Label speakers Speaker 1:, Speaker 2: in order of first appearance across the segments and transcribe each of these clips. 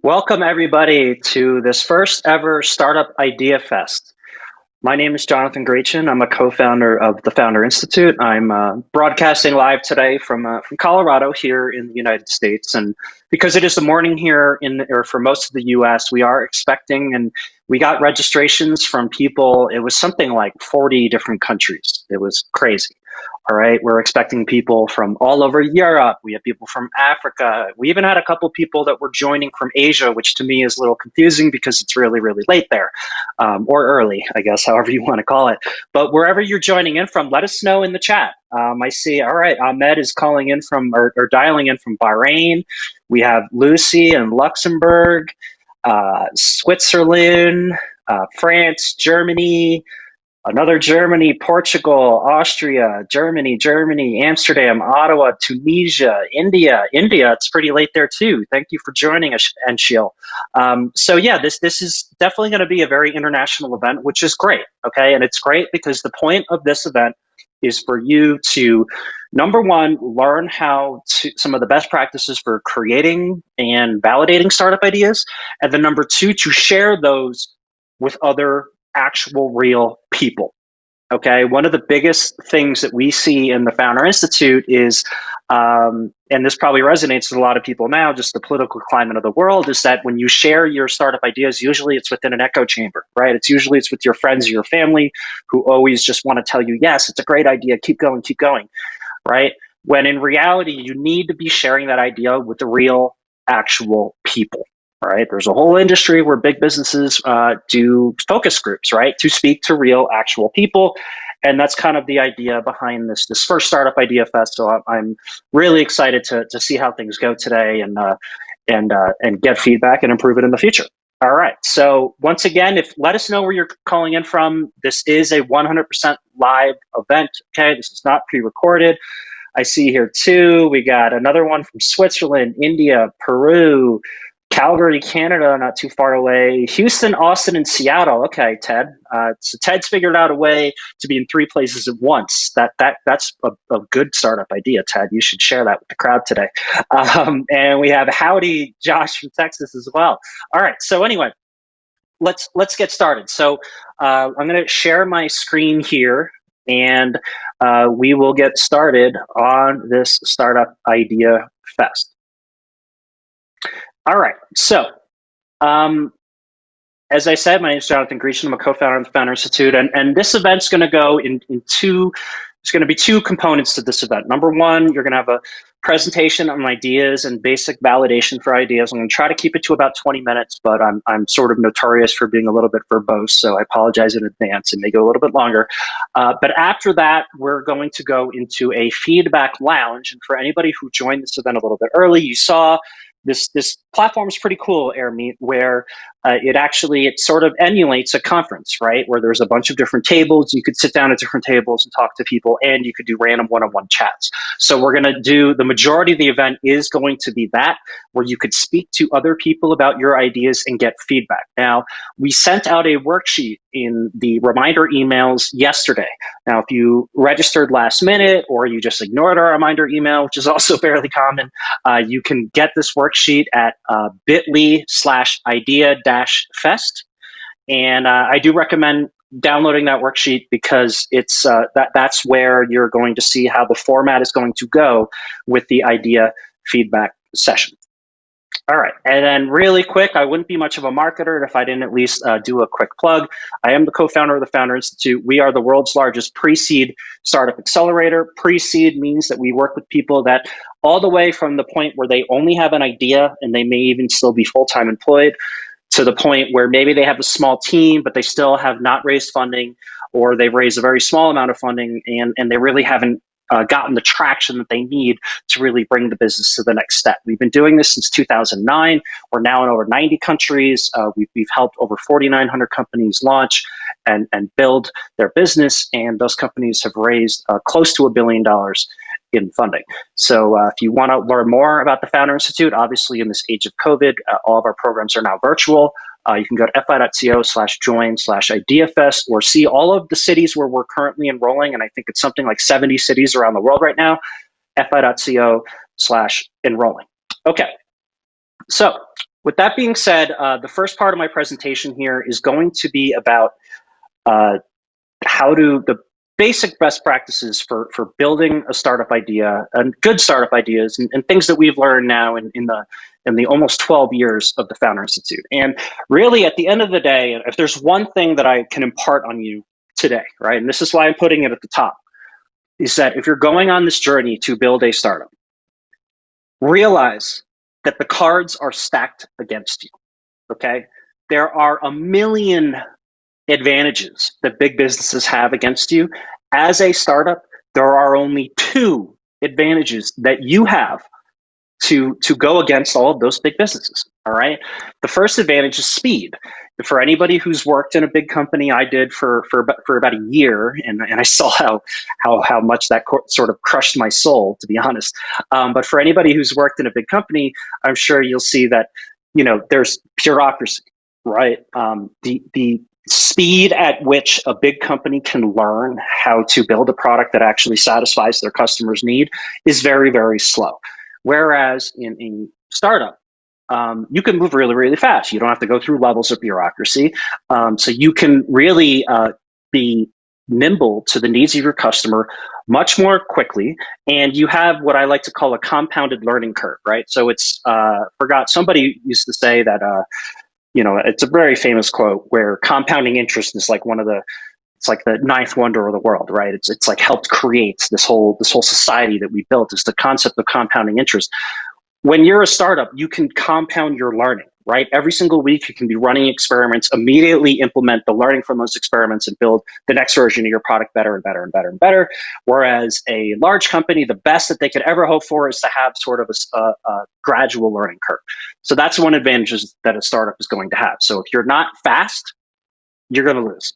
Speaker 1: Welcome, everybody, to this first ever Startup IdeaFest. My name is Jonathan Grachin. I'm a co-founder of the Founder Institute. I'm broadcasting live today from Colorado here in the United States. And because it is the morning here or for most of the US, we are expecting, and we got registrations from people. It was something like 40 different countries. It was crazy. All right, we're expecting people from all over Europe. We have people from Africa. We even had a couple people that were joining from Asia, which to me is a little confusing because it's really, really late there, or early, I guess, however you want to call it. But wherever you're joining in from, let us know in the chat. I see, all right, Ahmed is calling in from, or dialing in from Bahrain. We have Lucy in Luxembourg, Switzerland, France, Germany, another Germany, Portugal, Austria, Germany, Amsterdam, Ottawa, Tunisia, India. India, it's pretty late there too. Thank you for joining us, Anshil. So yeah, this is definitely going to be a very international event, which is great. Okay, and it's great because the point of this event is for you to, number one, learn some of the best practices for creating and validating startup ideas, and then number two, to share those with other actual real people. Okay, one of the biggest things that we see in the Founder Institute is, and this probably resonates with a lot of people now, just the political climate of the world, is that when you share your startup ideas, usually it's within an echo chamber, right? It's with your friends or your family who always just want to tell you, yes, it's a great idea, keep going, right? When in reality, you need to be sharing that idea with the real, actual people. Right, there's a whole industry where big businesses do focus groups, right, to speak to real, actual people, and that's kind of the idea behind this first Startup Idea Fest. So I'm really excited to see how things go today and get feedback and improve it in the future. All right. So once again, let us know where you're calling in from. This is a 100% live event. Okay, this is not pre-recorded. I see here too. We got another one from Switzerland, India, Peru, Calgary, Canada, not too far away. Houston, Austin, and Seattle. Okay, Ted. So Ted's figured out a way to be in three places at once. That's a good startup idea, Ted. You should share that with the crowd today. And we have Howdy, Josh from Texas as well. All right. So anyway, let's get started. So I'm going to share my screen here, and we will get started on this Startup Idea Fest. All right, so as I said, my name is Jonathan Grecian. I'm a co-founder of the Founder Institute, and this event's going to go in two. There's going to be two components to this event. Number one, you're going to have a presentation on ideas and basic validation for ideas. I'm going to try to keep it to about 20 minutes, but I'm sort of notorious for being a little bit verbose, so I apologize in advance. It may go a little bit longer. But after that, we're going to go into a feedback lounge. And for anybody who joined this event a little bit early, you saw this platform is pretty cool, AirMeet, where it sort of emulates a conference, right? Where there's a bunch of different tables. You could sit down at different tables and talk to people, and you could do random one-on-one chats. So we're going to do, the majority of the event is going to be that, where you could speak to other people about your ideas and get feedback. Now, we sent out a worksheet in the reminder emails yesterday. Now, if you registered last minute or you just ignored our reminder email, which is also fairly common, you can get this worksheet at bit.ly/idea-fest. And I do recommend downloading that worksheet because that's where you're going to see how the format is going to go with the idea feedback session. All right, and then really quick, I wouldn't be much of a marketer if I didn't at least do a quick plug. I am the co-founder of the Founder Institute. We are the world's largest pre-seed startup accelerator. Pre-seed means that we work with people that all the way from the point where they only have an idea and they may even still be full-time employed, to the point where maybe they have a small team, but they still have not raised funding, or they've raised a very small amount of funding and they really haven't gotten the traction that they need to really bring the business to the next step. We've been doing this since 2009. We're now in over 90 countries. We've helped over 4,900 companies launch and build their business, and those companies have raised close to $1 billion in funding. So if you want to learn more about the Founder Institute, obviously in this age of COVID, all of our programs are now virtual. You can go to fi.co/join/IdeaFest or see all of the cities where we're currently enrolling. And I think it's something like 70 cities around the world right now, fi.co/enrolling. Okay, so With that being said, the first part of my presentation here is going to be about uh, the basic best practices for building a startup idea and good startup ideas and things that we've learned now in the almost 12 years of the Founder Institute. And really, at the end of the day, if there's one thing that I can impart on you today, right, and this is why I'm putting it at the top, is that if you're going on this journey to build a startup, realize that the cards are stacked against you. Okay, there are a million advantages that big businesses have against you. As a startup, there are only two advantages that you have to go against all of those big businesses. All right. The first advantage is speed. For anybody who's worked in a big company, I did for about a year, and I saw how much that sort of crushed my soul, to be honest. But for anybody who's worked in a big company, I'm sure you'll see that there's bureaucracy, right? The speed at which a big company can learn how to build a product that actually satisfies their customers' need is very, very slow. Whereas in startup, you can move really, really fast. You don't have to go through levels of bureaucracy. So you can really be nimble to the needs of your customer much more quickly. And you have what I like to call a compounded learning curve, right? So somebody used to say that, it's a very famous quote where compounding interest is like it's like the ninth wonder of the world, right? It's like helped create this whole society that we built is the concept of compounding interest. When you're a startup, you can compound your learning, right? Every single week, you can be running experiments, immediately implement the learning from those experiments and build the next version of your product better and better and better and better. Whereas a large company, the best that they could ever hope for is to have sort of a gradual learning curve. So that's one advantage that a startup is going to have. So if you're not fast, you're going to lose.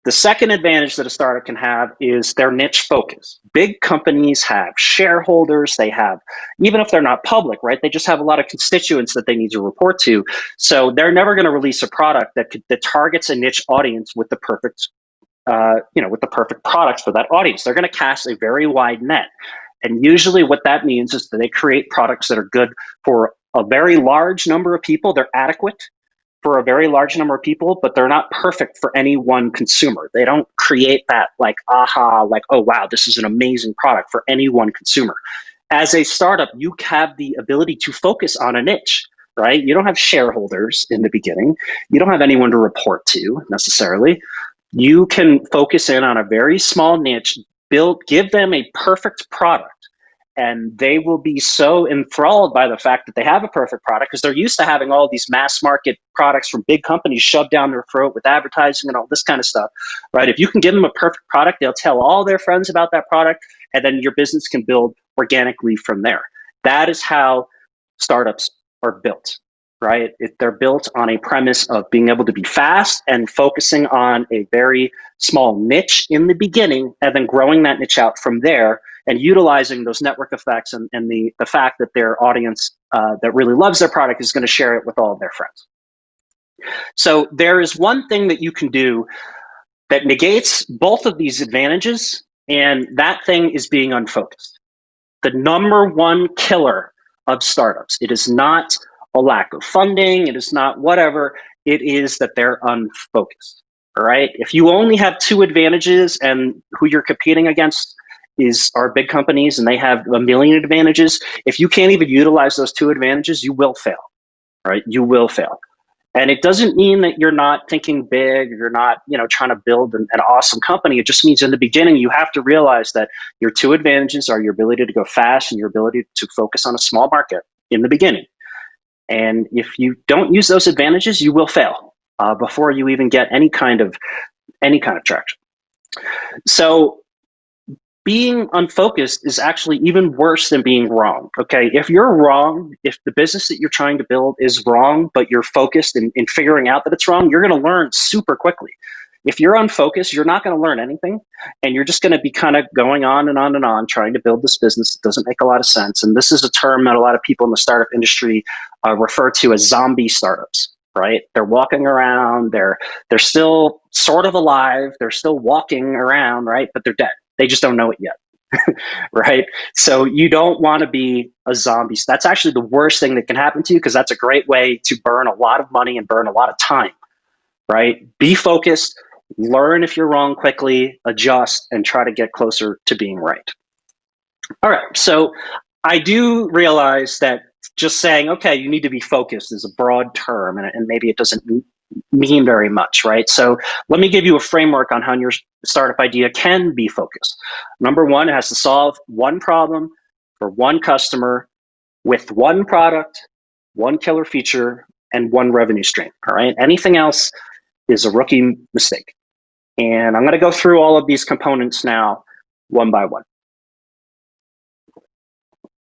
Speaker 1: The second advantage that a startup can have is their niche focus. Big companies have shareholders, they have, even if they're not public, right? They just have a lot of constituents that they need to report to. So they're never going to release a product that targets a niche audience with the perfect, with the perfect product for that audience. They're going to cast a very wide net. And usually what that means is that they create products that are good for a very large number of people. They're adequate for a very large number of people, but they're not perfect for any one consumer. They don't create that oh wow, this is an amazing product for any one consumer. As a startup, you have the ability to focus on a niche, right? You don't have shareholders in the beginning. You don't have anyone to report to necessarily. You can focus in on a very small niche, give them a perfect product, and they will be so enthralled by the fact that they have a perfect product because they're used to having all these mass market products from big companies shoved down their throat with advertising and all this kind of stuff, right? If you can give them a perfect product, they'll tell all their friends about that product, and then your business can build organically from there. That is how startups are built, right? They're built on a premise of being able to be fast and focusing on a very small niche in the beginning, and then growing that niche out from there and utilizing those network effects and the fact that their audience that really loves their product is going to share it with all of their friends. So there is one thing that you can do that negates both of these advantages, and that thing is being unfocused. The number one killer of startups, it is not a lack of funding, it is not whatever, it is that they're unfocused. All right. If you only have two advantages and who you're competing against are big companies and they have a million advantages, if you can't even utilize those two advantages, you will fail, right? You will fail. And it doesn't mean that you're not thinking big, or you're not, trying to build an awesome company. It just means in the beginning, you have to realize that your two advantages are your ability to go fast and your ability to focus on a small market in the beginning. And if you don't use those advantages, you will fail before you even get any kind of traction. So being unfocused is actually even worse than being wrong. Okay. If you're wrong, if the business that you're trying to build is wrong, but you're focused in figuring out that it's wrong, you're going to learn super quickly. If you're unfocused, you're not going to learn anything. And you're just going to be kind of going on and on and on, trying to build this business that doesn't make a lot of sense. And this is a term that a lot of people in the startup industry refer to as zombie startups, right? They're walking around, they're still sort of alive, they're still walking around, right? But they're dead. They just don't know it yet. right? So you don't want to be a zombie. So that's actually the worst thing that can happen to you, because that's a great way to burn a lot of money and burn a lot of time, right? Be focused, learn if you're wrong quickly, adjust, and try to get closer to being right. All right, so I do realize that just saying, okay, you need to be focused is a broad term, and maybe it doesn't mean very much, right? So let me give you a framework on how your startup idea can be focused. Number one, it has to solve one problem for one customer with one product, one killer feature, and one revenue stream, all right? Anything else is a rookie mistake. And I'm going to go through all of these components now, one by one.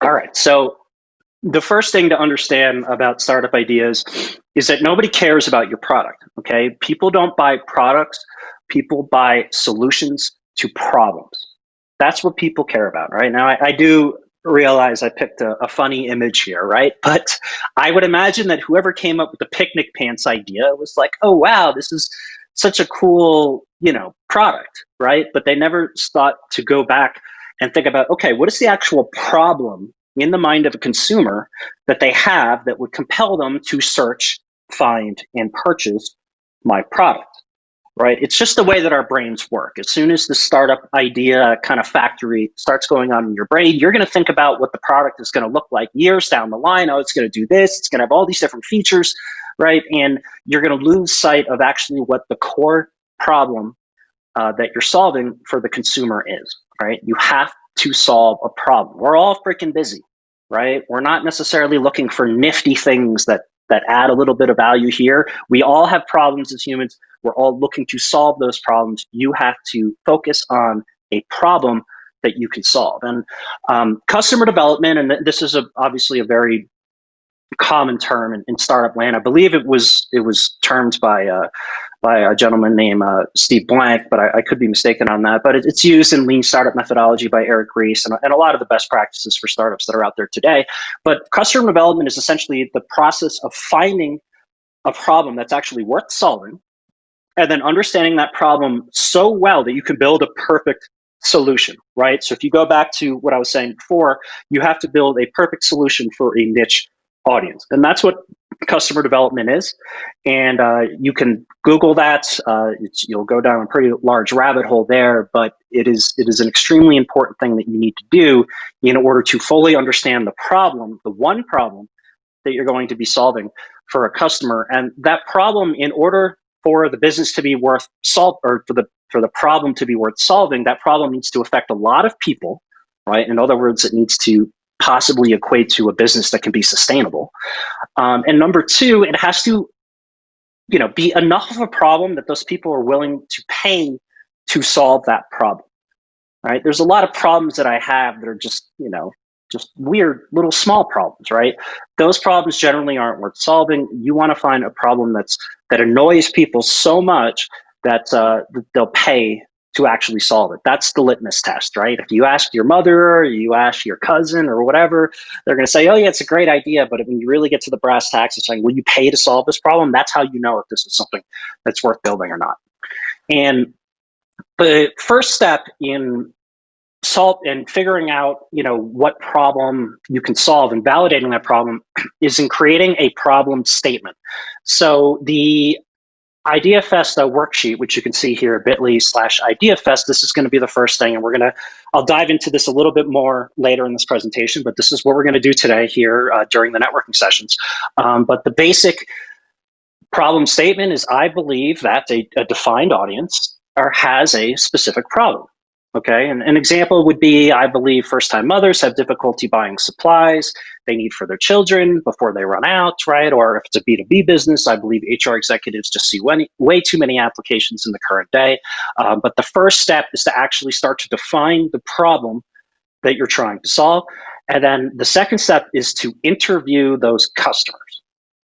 Speaker 1: All right, so the first thing to understand about startup ideas is that nobody cares about your product, okay? People don't buy products, people buy solutions to problems. That's what people care about, right? Now, I do realize I picked a funny image here, right? But I would imagine that whoever came up with the picnic pants idea was like, oh, wow, this is such a cool, product, right? But they never thought to go back and think about, okay, what is the actual problem in the mind of a consumer that they have that would compel them to search, find, and purchase my product, right? It's just the way that our brains work. As soon as the startup idea kind of factory starts going on in your brain, you're going to think about what the product is going to look like years down the line. Oh, it's going to do this. It's going to have all these different features, right? And you're going to lose sight of actually what the core problem that you're solving for the consumer is, right? You have to solve a problem. We're all freaking busy, right? We're not necessarily looking for nifty things that add a little bit of value here. We all have problems as humans. We're all looking to solve those problems. You have to focus on a problem that you can solve. And customer development, and this is obviously a very common term in startup land. I believe it was termed by a gentleman named Steve Blank, but I could be mistaken on that. But it's used in lean startup methodology by Eric Ries and a lot of the best practices for startups that are out there today. But customer development is essentially the process of finding a problem that's actually worth solving, and then understanding that problem so well that you can build a perfect solution, right? So if you go back to what I was saying before, you have to build a perfect solution for a niche audience. And that's what customer development is. And you can Google that. You'll go down a pretty large rabbit hole there, but it is an extremely important thing that you need to do in order to fully understand the problem, the one problem that you're going to be solving for a customer. And that problem, in order for the business to be worth or for the problem to be worth solving, that problem needs to affect a lot of people, right? In other words, it needs to possibly equate to a business that can be sustainable. And number two, it has to, be enough of a problem that those people are willing to pay to solve that problem, right? There's a lot of problems that I have that are just weird little small problems, right? Those problems generally aren't worth solving. You want to find a problem that annoys people so much that they'll pay to actually solve it. That's the litmus test, right? If you ask your mother or you ask your cousin or whatever, they're going to say, oh yeah, it's a great idea. But when you really get to the brass tacks, it's like, will you pay to solve this problem? That's how you know if this is something that's worth building or not. And the first step in figuring out, what problem you can solve and validating that problem is in creating a problem statement. So the IdeaFest worksheet, which you can see here, bit.ly/IdeaFest, this is going to be the first thing. And I'll dive into this a little bit more later in this presentation, but this is what we're going to do today here during the networking sessions. But the basic problem statement is, I believe that a defined audience has a specific problem. Okay, and an example would be, I believe first-time mothers have difficulty buying supplies they need for their children before they run out, right? Or if it's a B2B business, I believe HR executives just see way too many applications in the current day. But the first step is to actually start to define the problem that you're trying to solve. And then the second step is to interview those customers.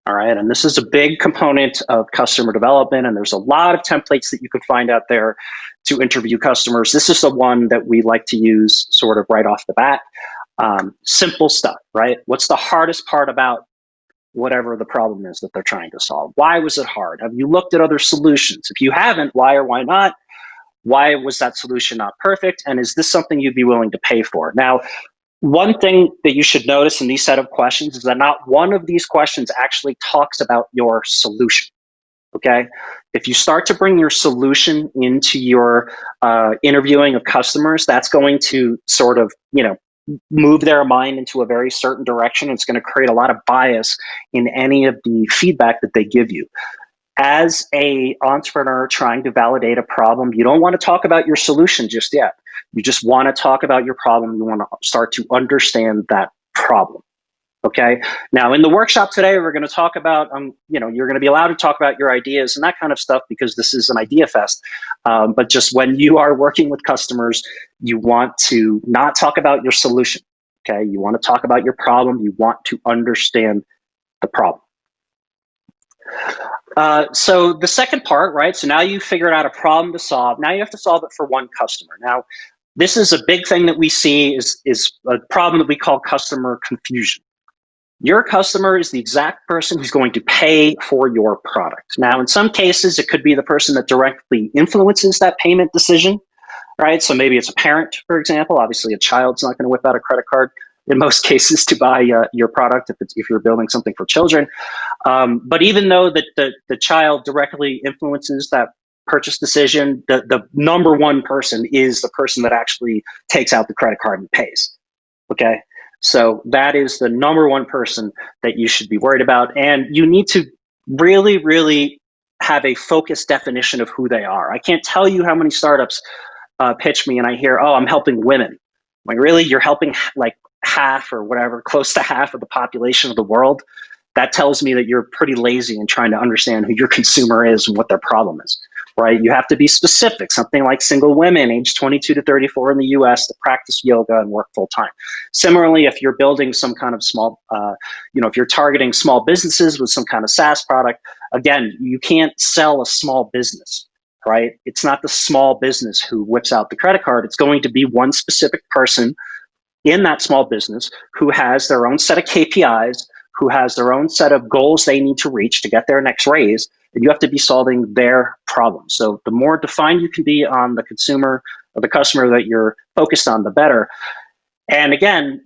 Speaker 1: All right, and this is a big component of customer development, and there's a lot of templates that you can find out there to interview customers. This is the one that we like to use sort of right off the bat. Simple stuff, right? What's the hardest part about whatever the problem is that they're trying to solve? Why was it hard? Have you looked at other solutions? If you haven't, why or why not? Why was that solution not perfect? And is this something you'd be willing to pay for? Now, one thing that you should notice in these set of questions is that not one of these questions actually talks about your solution. Okay. If you start to bring your solution into your interviewing of customers, that's going to sort of, move their mind into a very certain direction. It's going to create a lot of bias in any of the feedback that they give you. As a entrepreneur trying to validate a problem, you don't want to talk about your solution just yet. You just want to talk about your problem. You want to start to understand that problem. Okay. Now, in the workshop today, we're going to talk about, you're going to be allowed to talk about your ideas and that kind of stuff because this is an IdeaFest. But just when you are working with customers, you want to not talk about your solution. Okay. You want to talk about your problem. You want to understand the problem. So the second part, right? So now you figured out a problem to solve. Now you have to solve it for one customer. Now, this is a big thing that we see is a problem that we call customer confusion. Your customer is the exact person who's going to pay for your product. Now, in some cases, it could be the person that directly influences that payment decision, right? So maybe it's a parent, for example. Obviously, a child's not going to whip out a credit card in most cases to buy your product if you're building something for children. But even though the child directly influences that purchase decision, the number one person is the person that actually takes out the credit card and pays. Okay. So that is the number one person that you should be worried about. And you need to really, really have a focused definition of who they are. I can't tell you how many startups pitch me and I hear, oh, I'm helping women. I'm like, really? You're helping like half or whatever, close to half of the population of the world? That tells me that you're pretty lazy in trying to understand who your consumer is and what their problem is. Right? You have to be specific, something like single women aged 22 to 34 in the US to practice yoga and work full time. Similarly, if you're building some kind of small, if you're targeting small businesses with some kind of SaaS product, again, you can't sell a small business, right? It's not the small business who whips out the credit card. It's going to be one specific person in that small business who has their own set of KPIs, who has their own set of goals they need to reach to get their next raise. And you have to be solving their problems. So the more defined you can be on the consumer or the customer that you're focused on, the better. And again,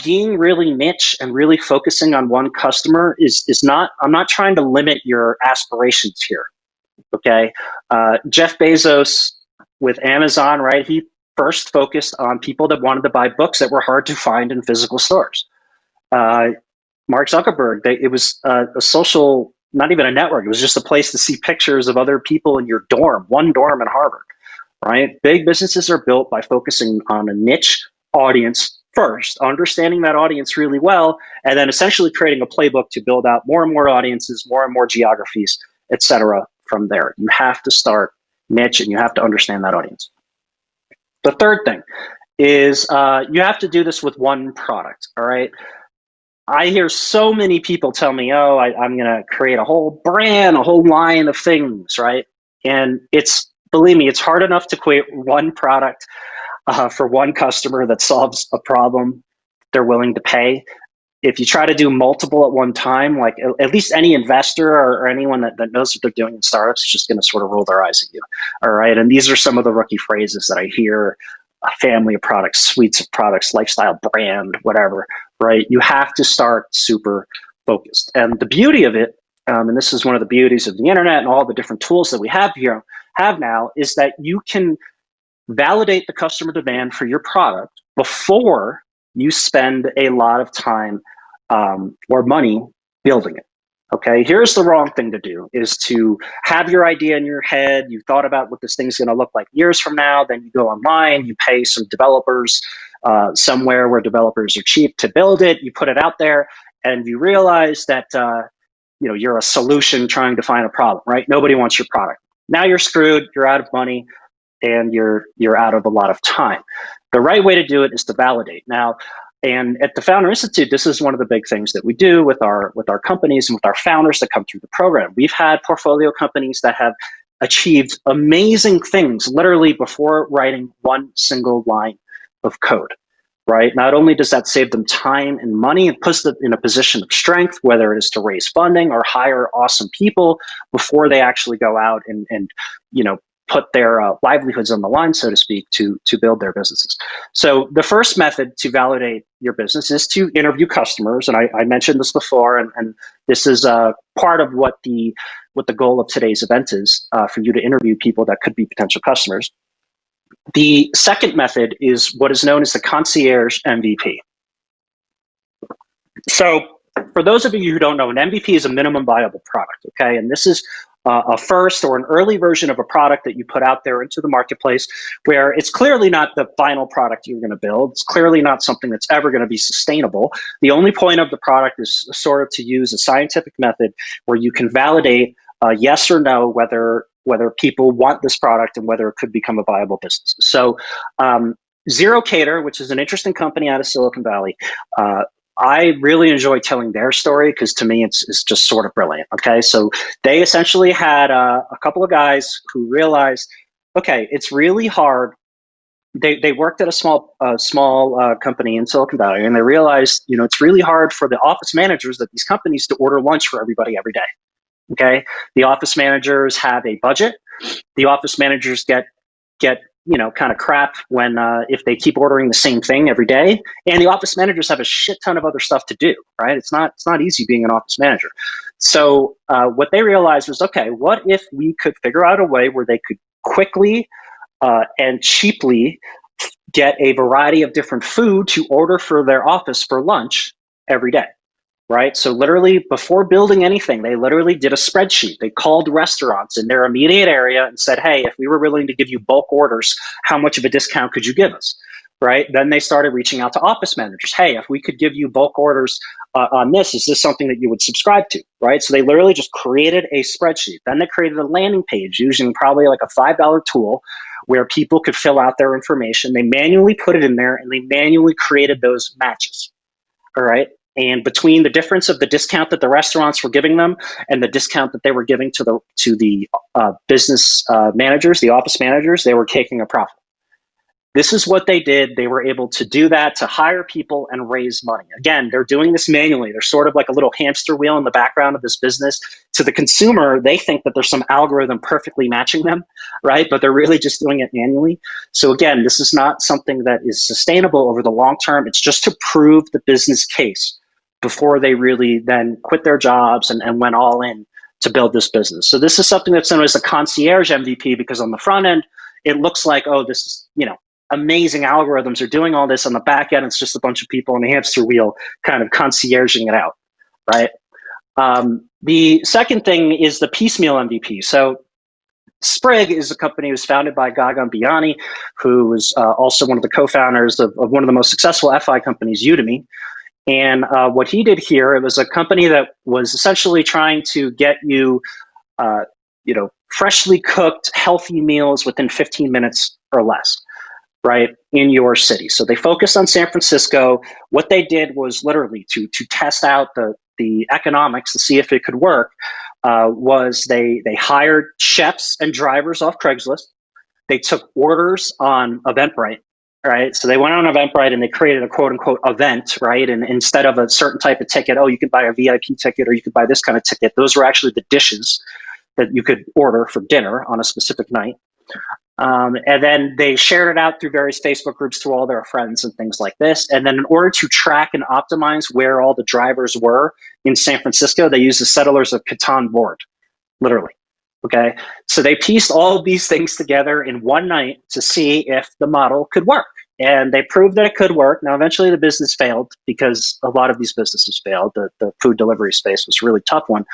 Speaker 1: being really niche and really focusing on one customer is not, I'm not trying to limit your aspirations here. Okay. Jeff Bezos with Amazon, right? He first focused on people that wanted to buy books that were hard to find in physical stores. Mark Zuckerberg, it was a social, not even a network. It was just a place to see pictures of other people in your dorm, one dorm in Harvard, right? Big businesses are built by focusing on a niche audience first, understanding that audience really well, and then essentially creating a playbook to build out more and more audiences, more and more geographies, et cetera, from there. You have to start niche and you have to understand that audience. The third thing is you have to do this with one product, all right? I hear so many people tell me, oh, I'm going to create a whole brand, a whole line of things, right? And believe me, it's hard enough to create one product for one customer that solves a problem they're willing to pay. If you try to do multiple at one time, like at least any investor or anyone that knows what they're doing in startups is just going to sort of roll their eyes at you. All right. And these are some of the rookie phrases that I hear: a family of products, suites of products, lifestyle brand, whatever, right? You have to start super focused. And the beauty of it, and this is one of the beauties of the internet and all the different tools that we have now, is that you can validate the customer demand for your product before you spend a lot of time or money building it. Okay, here's the wrong thing to do: is to have your idea in your head. You thought about what this thing's going to look like years from now. Then you go online, you pay some developers somewhere where developers are cheap to build it. You put it out there, and you realize that you're a solution trying to find a problem. Right? Nobody wants your product. Now you're screwed. You're out of money, and you're out of a lot of time. The right way to do it is to validate. Now, and at the Founder Institute, this is one of the big things that we do with our companies and with our founders that come through the program. We've had portfolio companies that have achieved amazing things literally before writing one single line of code, right? Not only does that save them time and money, it puts them in a position of strength, whether it is to raise funding or hire awesome people before they actually go out and put their livelihoods on the line, so to speak, to build their businesses. So the first method to validate your business is to interview customers, and I mentioned this before, and this is part of what the goal of today's event is, for you to interview people that could be potential customers. The second method is what is known as the Concierge MVP. So for those of you who don't know, an MVP is a minimum viable product, okay? And this is a first or an early version of a product that you put out there into the marketplace, where it's clearly not the final product you're going to build. It's clearly not something that's ever going to be sustainable. The only point of the product is sort of to use a scientific method where you can validate yes or no whether people want this product and whether it could become a viable business. So Zero Cater, which is an interesting company out of Silicon Valley, I really enjoy telling their story because to me it's just sort of brilliant. Okay, so they essentially had a couple of guys who realized, okay, it's really hard. They worked at a small company in Silicon Valley, and they realized, it's really hard for the office managers at these companies to order lunch for everybody every day. Okay, the office managers have a budget. The office managers get kind of crap when if they keep ordering the same thing every day, and the office managers have a shit ton of other stuff to do. Right? It's not easy being an office manager. So what they realized was, okay, what if we could figure out a way where they could quickly and cheaply get a variety of different food to order for their office for lunch every day. Right? So literally before building anything, they literally did a spreadsheet. They called restaurants in their immediate area and said, hey, if we were willing to give you bulk orders, how much of a discount could you give us? Right? Then they started reaching out to office managers. Hey, if we could give you bulk orders on this, is this something that you would subscribe to? Right? So they literally just created a spreadsheet. Then they created a landing page using probably like a $5 tool where people could fill out their information. They manually put it in there and they manually created those matches. All right. And between the difference of the discount that the restaurants were giving them and the discount that they were giving to the business managers, the office managers, they were taking a profit. This is what they did. They were able to do that to hire people and raise money. Again, they're doing this manually. They're sort of like a little hamster wheel in the background of this business. To the consumer, they think that there's some algorithm perfectly matching them, right? But they're really just doing it manually. So again, this is not something that is sustainable over the long term. It's just to prove the business case before they really then quit their jobs and went all in to build this business. So this is something that's known as the Concierge MVP, because on the front end, it looks like, oh, this is, amazing algorithms are doing all this. On the back end, it's just a bunch of people on a hamster wheel kind of concierging it out, right? The second thing is the Piecemeal MVP. So Sprig is a company that was founded by Gagan Biani, who was also one of the co-founders of one of the most successful FI companies, Udemy. And what he did here, it was a company that was essentially trying to get you, freshly cooked, healthy meals within 15 minutes or less, right, in your city. So they focused on San Francisco. What they did was literally to test out the economics to see if it could work. Was they hired chefs and drivers off Craigslist. They took orders on Eventbrite. Right. So they went on Eventbrite and they created a quote unquote event, right? And instead of a certain type of ticket, oh, you could buy a VIP ticket or you could buy this kind of ticket. Those were actually the dishes that you could order for dinner on a specific night. And then they shared it out through various Facebook groups to all their friends and things like this. And then in order to track and optimize where all the drivers were in San Francisco, they used the Settlers of Catan board, literally. Okay, so they pieced all of these things together in one night to see if the model could work. And they proved that it could work. Now, eventually the business failed because a lot of these businesses failed. The food delivery space was a really tough one.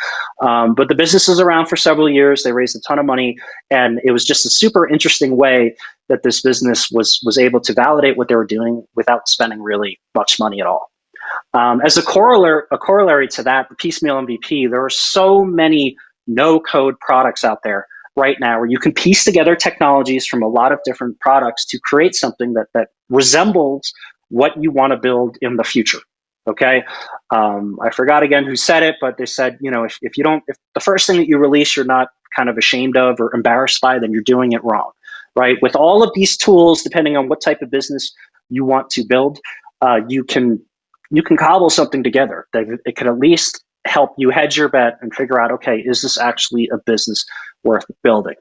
Speaker 1: But the business was around for several years. They raised a ton of money. And it was just a super interesting way that this business was able to validate what they were doing without spending really much money at all. As a corollary to that, the Piecemeal MVP, there are so many no-code products out there right now where you can piece together technologies from a lot of different products to create something that resembles what you want to build in the future. Okay, I forgot again who said it, but they said, if the first thing that you release you're not kind of ashamed of or embarrassed by, then you're doing it wrong, right? With all of these tools, depending on what type of business you want to build, you can cobble something together that it could at least help you hedge your bet and figure out, okay, is this actually a business worth building?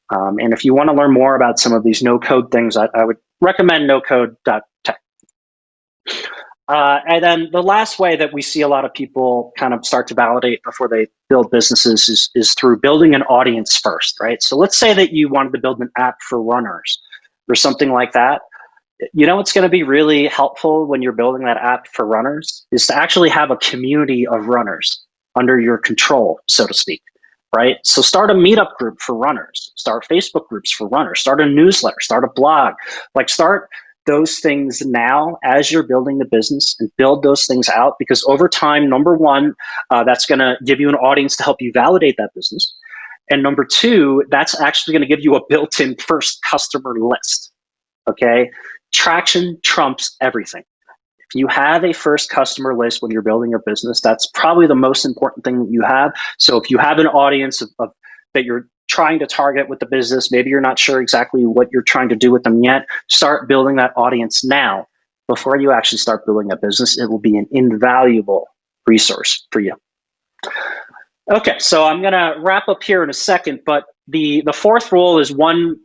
Speaker 1: And if you want to learn more about some of these no-code things, I would recommend nocode.tech. And then the last way that we see a lot of people kind of start to validate before they build businesses is through building an audience first, right? So let's say that you wanted to build an app for runners or something like that. You know what's going to be really helpful when you're building that app for runners is to actually have a community of runners under your control, so to speak, right? So start a meetup group for runners, start Facebook groups for runners, start a newsletter, start a blog, like start those things now as you're building the business and build those things out, because over time, number one, that's going to give you an audience to help you validate that business. And number two, that's actually going to give you a built-in first customer list. Okay. Traction trumps everything. If you have a first customer list when you're building your business, that's probably the most important thing that you have. So if you have an audience of that you're trying to target with the business, maybe you're not sure exactly what you're trying to do with them yet, start building that audience now before you actually start building a business. It will be an invaluable resource for you. Okay, so I'm going to wrap up here in a second, but the fourth rule is one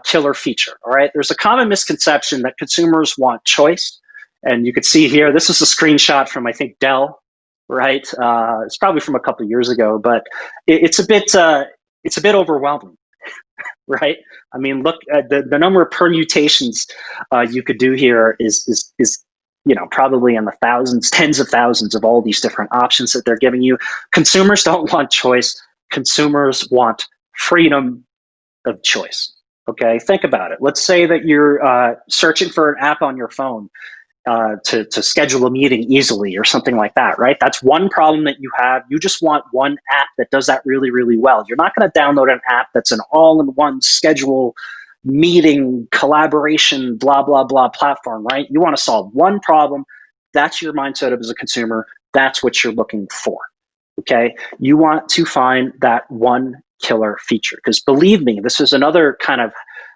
Speaker 1: killer feature. All right, there's a common misconception that consumers want choice, and you can see here. This is a screenshot from I think Dell, right? It's probably from a couple of years ago, but it's a bit overwhelming, right? I mean, look at the number of permutations you could do here is probably in the thousands, tens of thousands of all these different options that they're giving you. Consumers don't want choice. Consumers want freedom of choice. Okay, think about it. Let's say that you're searching for an app on your phone to schedule a meeting easily or something like that, right? That's one problem that you have. You just want one app that does that really, really well. You're not going to download an app that's an all-in-one schedule, meeting, collaboration, blah, blah, blah platform, right? You want to solve one problem. That's your mindset as a consumer. That's what you're looking for, okay? You want to find that one killer feature, because believe me, this is another kind of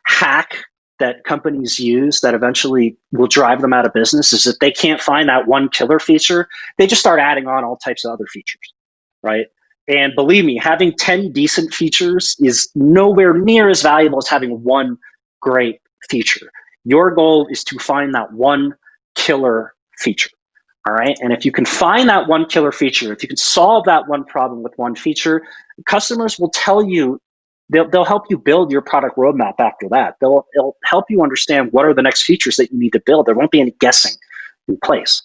Speaker 1: hack that companies use that eventually will drive them out of business. Is that they can't find that one killer feature, they just start adding on all types of other features, right? And believe me, having 10 decent features is nowhere near as valuable as having one great feature. Your goal is to find that one killer feature. All right. And if you can find that one killer feature, if you can solve that one problem with one feature, customers will tell you, they'll help you build your product roadmap after that. They'll help you understand what are the next features that you need to build. There won't be any guessing in place.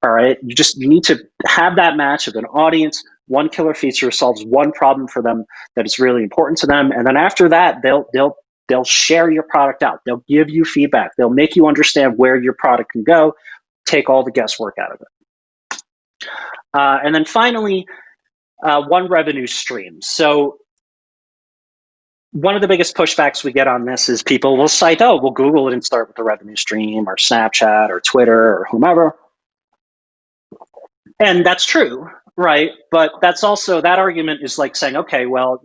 Speaker 1: All right. You need to have that match of an audience. One killer feature solves one problem for them that is really important to them. And then after that, they'll share your product out. They'll give you feedback. They'll make you understand where your product can go. Take all the guesswork out of it. And then finally, one revenue stream. So one of the biggest pushbacks we get on this is people will cite, oh, we'll Google it and start with the revenue stream, or Snapchat or Twitter or whomever. And that's true, right? But that's also, that argument is like saying, okay, well,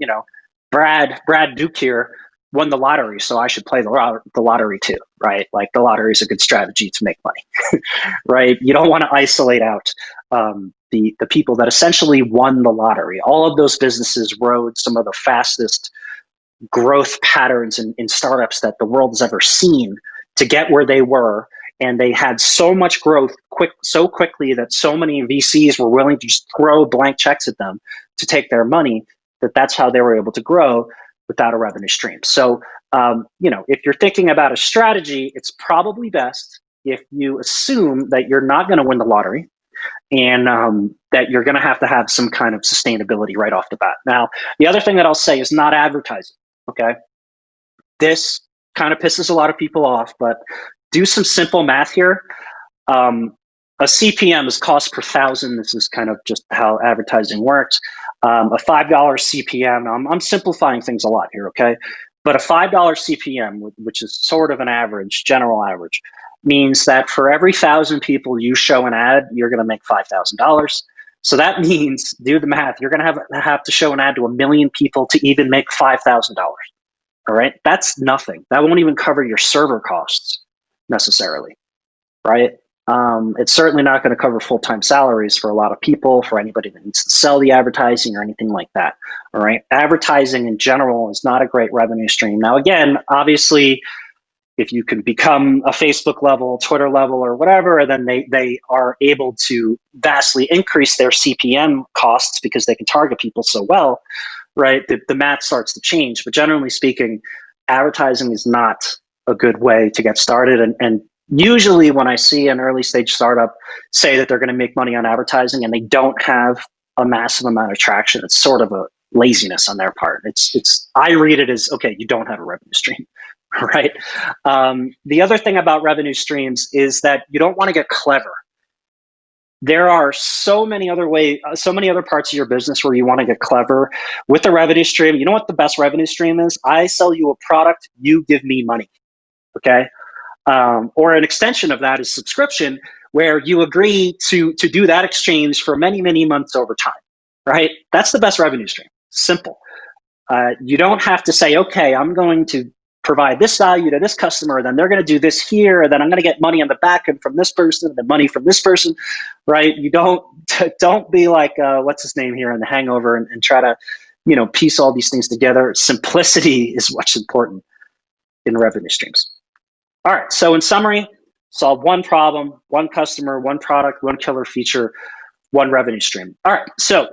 Speaker 1: Brad Duke here won the lottery, so I should play the lottery too, right? Like the lottery is a good strategy to make money, right? You don't want to isolate out the people that essentially won the lottery. All of those businesses rode some of the fastest growth patterns in startups that the world has ever seen to get where they were. And they had so much growth so quickly that so many VCs were willing to just throw blank checks at them to take their money, that's how they were able to grow without a revenue stream. So, if you're thinking about a strategy, it's probably best if you assume that you're not going to win the lottery and that you're going to have some kind of sustainability right off the bat. Now, the other thing that I'll say is not advertising, okay? This kind of pisses a lot of people off, but do some simple math here. A CPM is cost per thousand. This is kind of just how advertising works. A $5 CPM, I'm simplifying things a lot here, okay? But a $5 CPM, which is sort of an average, general average, means that for every 1,000 people you show an ad, you're going to make $5,000. So that means, do the math, you're going to have to show an ad to 1 million people to even make $5,000. All right, that's nothing. That won't even cover your server costs necessarily, right? It's certainly not going to cover full-time salaries for a lot of people, for anybody that needs to sell the advertising or anything like that. All right. Advertising in general is not a great revenue stream. Now, again, obviously, if you can become a Facebook level, Twitter level, or whatever, then they are able to vastly increase their CPM costs because they can target people so well, right? The math starts to change. But generally speaking, advertising is not a good way to get started. And usually when I see an early stage startup say that they're going to make money on advertising and they don't have a massive amount of traction, it's sort of a laziness on their part. I read it as, okay, you don't have a revenue stream, right? The other thing about revenue streams is that you don't want to get clever. There are so many other parts of your business where you want to get clever with the revenue stream. You know what the best revenue stream is? I sell you a product, you give me money. Okay. Or an extension of that is subscription, where you agree to do that exchange for many, many months over time, right? That's the best revenue stream. Simple. You don't have to say, okay, I'm going to provide this value to this customer, then they're going to do this here, and then I'm going to get money on the back end from this person, and then money from this person, right? You don't be like, what's his name here in The Hangover, and try to, piece all these things together. Simplicity is what's important in revenue streams. All right, so in summary, solve one problem, one customer, one product, one killer feature, one revenue stream. All right, so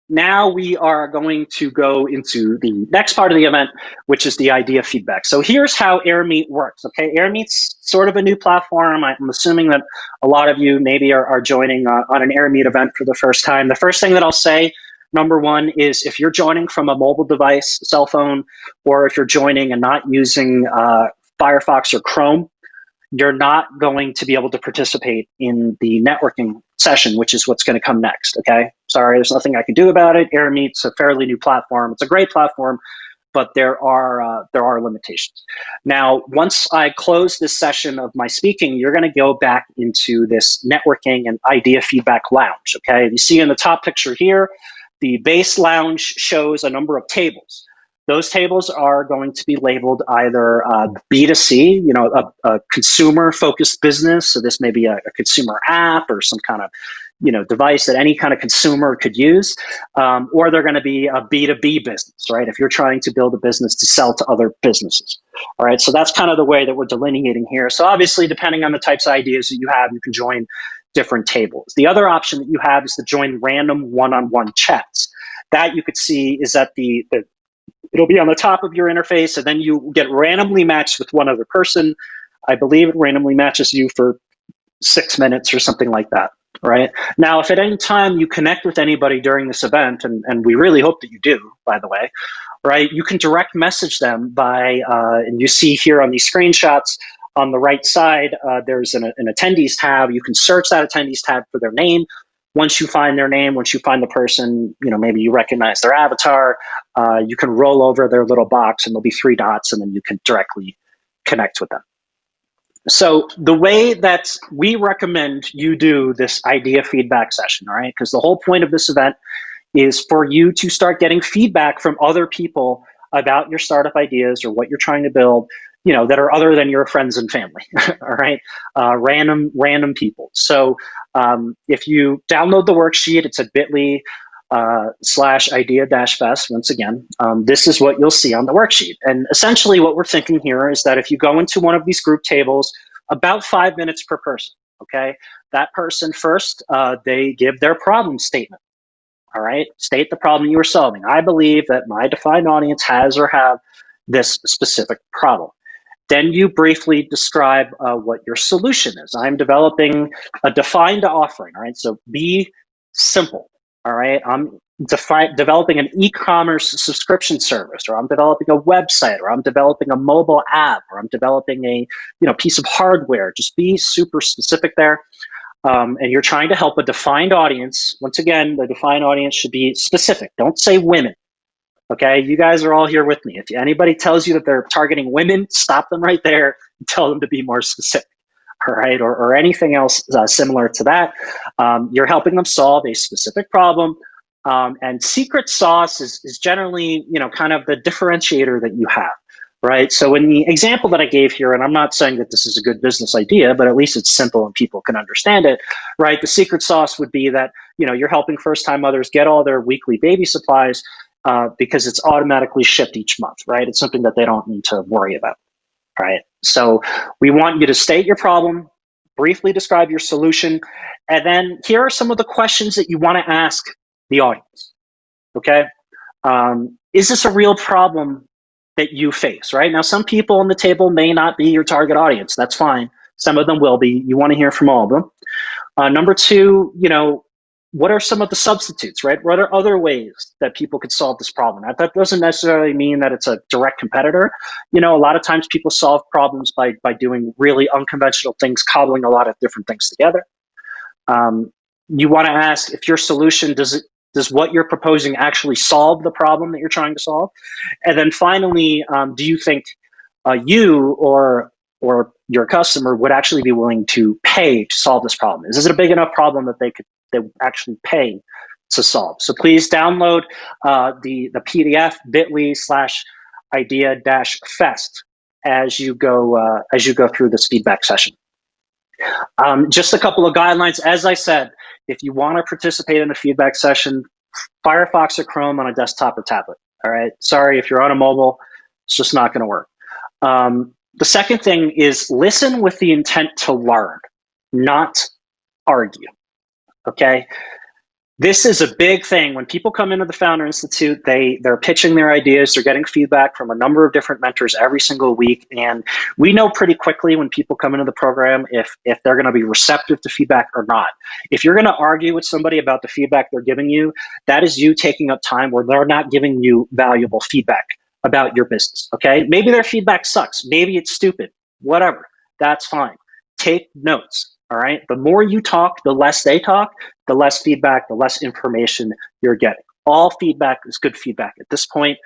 Speaker 1: now we are going to go into the next part of the event, which is the idea feedback. So here's how AirMeet works, okay? AirMeet's sort of a new platform. I'm assuming that a lot of you maybe are joining on an AirMeet event for the first time. The first thing that I'll say, number one, is if you're joining from a mobile device, cell phone, or if you're joining and not using Firefox or Chrome, you're not going to be able to participate in the networking session, which is what's going to come next, okay? Sorry, there's nothing I can do about it. AirMeet's a fairly new platform. It's a great platform, but there are limitations. Now, once I close this session of my speaking, you're going to go back into this networking and idea feedback lounge, okay? You see in the top picture here, the base lounge shows a number of tables. Those tables are going to be labeled either B2C, a consumer-focused business. So this may be a consumer app or some kind of, device that any kind of consumer could use, or they're going to be a B2B business, right? If you're trying to build a business to sell to other businesses, all right? So that's kind of the way that we're delineating here. So obviously, depending on the types of ideas that you have, you can join different tables. The other option that you have is to join random one-on-one chats. That you could see is at it'll be on the top of your interface, and then you get randomly matched with one other person. I believe it randomly matches you for 6 minutes or something like that, right? Now, if at any time you connect with anybody during this event, and we really hope that you do, by the way, right, you can direct message them by, and you see here on these screenshots on the right side, there's an attendees tab. You can search that attendees tab for their name. Once you find their name, once you find the person, maybe you recognize their avatar, you can roll over their little box and there'll be 3 dots, and then you can directly connect with them. So the way that we recommend you do this idea feedback session, all right, because the whole point of this event is for you to start getting feedback from other people about your startup ideas or what you're trying to build, that are other than your friends and family, all right? Random people. So if you download the worksheet, it's at bit.ly/idea-fest. Once again, this is what you'll see on the worksheet. And essentially what we're thinking here is that if you go into one of these group tables, about 5 minutes per person, okay? That person first, they give their problem statement. All right, state the problem you are solving. I believe that my defined audience has or have this specific problem. Then you briefly describe what your solution is. I'm developing a defined offering, all right? So be simple, all right? I'm developing an e-commerce subscription service, or I'm developing a website, or I'm developing a mobile app, or I'm developing a piece of hardware. Just be super specific there. And you're trying to help a defined audience. Once again, the defined audience should be specific. Don't say women. Okay, you guys are all here with me. If anybody tells you that they're targeting women, stop them right there and tell them to be more specific, all right? Or anything else similar to that. You're helping them solve a specific problem. And secret sauce is generally, kind of the differentiator that you have. right? So in the example that I gave here, and I'm not saying that this is a good business idea, but at least it's simple and people can understand it, right? The secret sauce would be that, you're helping first-time mothers get all their weekly baby supplies because it's automatically shipped each month, right? It's something that they don't need to worry about, right? So we want you to state your problem, briefly describe your solution, and then here are some of the questions that you want to ask the audience, okay? Is this a real problem that you face, right? Now, some people on the table may not be your target audience. That's fine. Some of them will be. You want to hear from all of them. Number two, what are some of the substitutes, right? What are other ways that people could solve this problem? That doesn't necessarily mean that it's a direct competitor. A lot of times people solve problems by doing really unconventional things, cobbling a lot of different things together. You want to ask if your solution does what you're proposing actually solve the problem that you're trying to solve? And then finally, do you think you or your customer would actually be willing to pay to solve this problem? Is it a big enough problem that they actually pay to solve? So please download the PDF bit.ly/idea-fest as you go through this feedback session. Just a couple of guidelines. As I said, if you want to participate in the feedback session, Firefox or Chrome on a desktop or tablet. All right. Sorry, if you're on a mobile, it's just not going to work. The second thing is listen with the intent to learn, not argue. Okay. This is a big thing. When people come into the Founder Institute, they're pitching their ideas. They're getting feedback from a number of different mentors every single week. And we know pretty quickly when people come into the program if they're going to be receptive to feedback or not. If you're going to argue with somebody about the feedback they're giving you, that is you taking up time where they're not giving you valuable feedback about your business. Okay? Maybe their feedback sucks. Maybe it's stupid. Whatever. That's fine. Take notes. All right. The more you talk, the less they talk, the less feedback, the less information you're getting. All feedback is good feedback. At this point,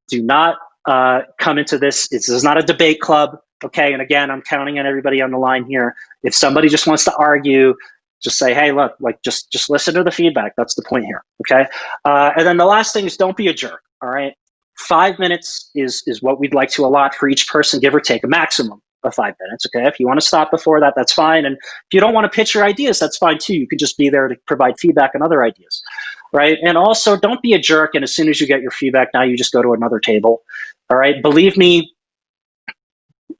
Speaker 1: do not come into this. This is not a debate club. Okay. And again, I'm counting on everybody on the line here. If somebody just wants to argue, just say, hey, look, just listen to the feedback. That's the point here. Okay. And then the last thing is don't be a jerk. All right. 5 minutes is what we'd like to allot for each person, give or take, a maximum of 5 minutes. Okay. If you want to stop before that, that's fine. And if you don't want to pitch your ideas, that's fine too. You can just be there to provide feedback on other ideas. Right. And also don't be a jerk. And as soon as you get your feedback, now you just go to another table. All right. Believe me,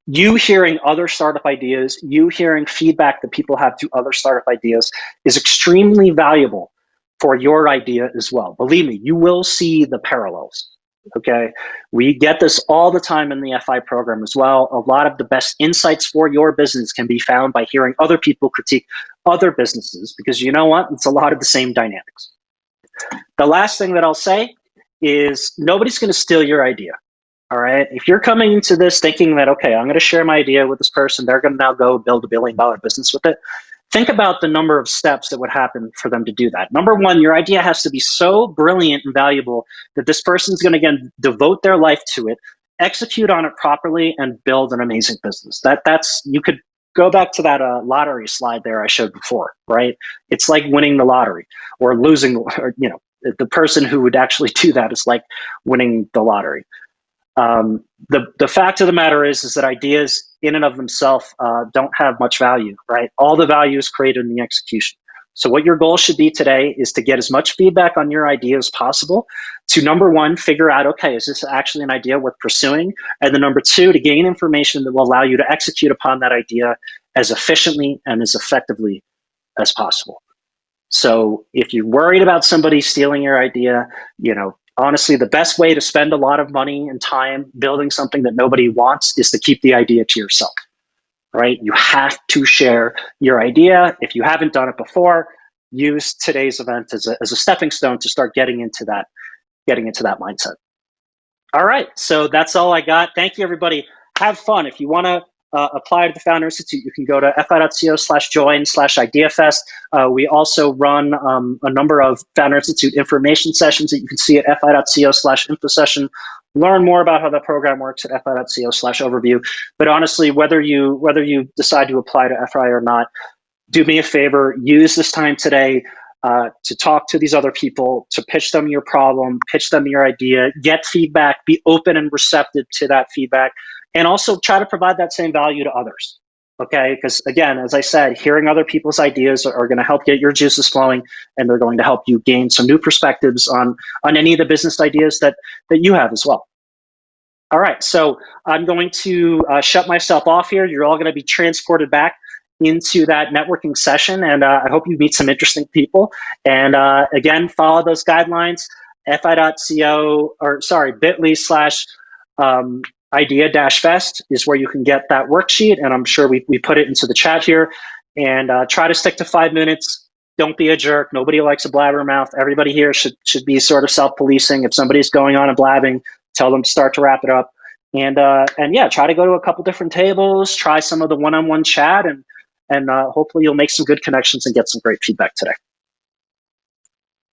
Speaker 1: you hearing other startup ideas, you hearing feedback that people have to other startup ideas is extremely valuable for your idea as well. Believe me, you will see the parallels. Okay, we get this all the time in the FI program as well. A lot of the best insights for your business can be found by hearing other people critique other businesses, because you know what? It's a lot of the same dynamics. The last thing that I'll say is nobody's going to steal your idea. All right. If you're coming into this thinking that, okay, I'm going to share my idea with this person, they're going to now go build $1 billion business with it. Think about the number of steps that would happen for them to do that. Number one, your idea has to be so brilliant and valuable that this person's going to, again, devote their life to it, execute on it properly, and build an amazing business. That's you could go back to that lottery slide there I showed before, right? It's like winning the lottery or losing, or, the person who would actually do that is like winning the lottery. The fact of the matter is that ideas in and of themselves don't have much value, right? All the value is created in the execution. So what your goal should be today is to get as much feedback on your idea as possible to, number one, figure out, okay, is this actually an idea worth pursuing? And then number two, to gain information that will allow you to execute upon that idea as efficiently and as effectively as possible. So if you're worried about somebody stealing your idea, honestly, the best way to spend a lot of money and time building something that nobody wants is to keep the idea to yourself, right? You have to share your idea. If you haven't done it before, use today's event as a stepping stone to start getting into that mindset. All right, so that's all I got. Thank you, everybody. Have fun. If you want to apply to the Founder Institute, you can go to fi.co/join/IdeaFest. We also run a number of Founder Institute information sessions that you can see at fi.co/infosession. Learn more about how the program works at fi.co/overview. But honestly, whether you decide to apply to FI or not, do me a favor, use this time today. to talk to these other people, to pitch them your problem, pitch them your idea, get feedback, be open and receptive to that feedback, and also try to provide that same value to others. Okay, because again, as I said, hearing other people's ideas are going to help get your juices flowing, and they're going to help you gain some new perspectives on any of the business ideas that you have as well. All right, so I'm going to shut myself off here. You're all going to be transported back into that networking session, and I hope you meet some interesting people. And again, follow those guidelines. fi.co, or sorry, bit.ly/ idea-fest is where you can get that worksheet, and I'm sure we put it into the chat here. And try to stick to 5 minutes. Don't be a jerk. Nobody likes a blabbermouth. Everybody here should be sort of self-policing. If somebody's going on and blabbing, tell them to start to wrap it up. And yeah, try to go to a couple different tables, try some of the one-on-one chat, and hopefully you'll make some good connections and get some great feedback today.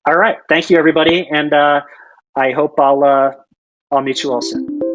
Speaker 1: All right, thank you everybody, and I hope I'll meet you all soon.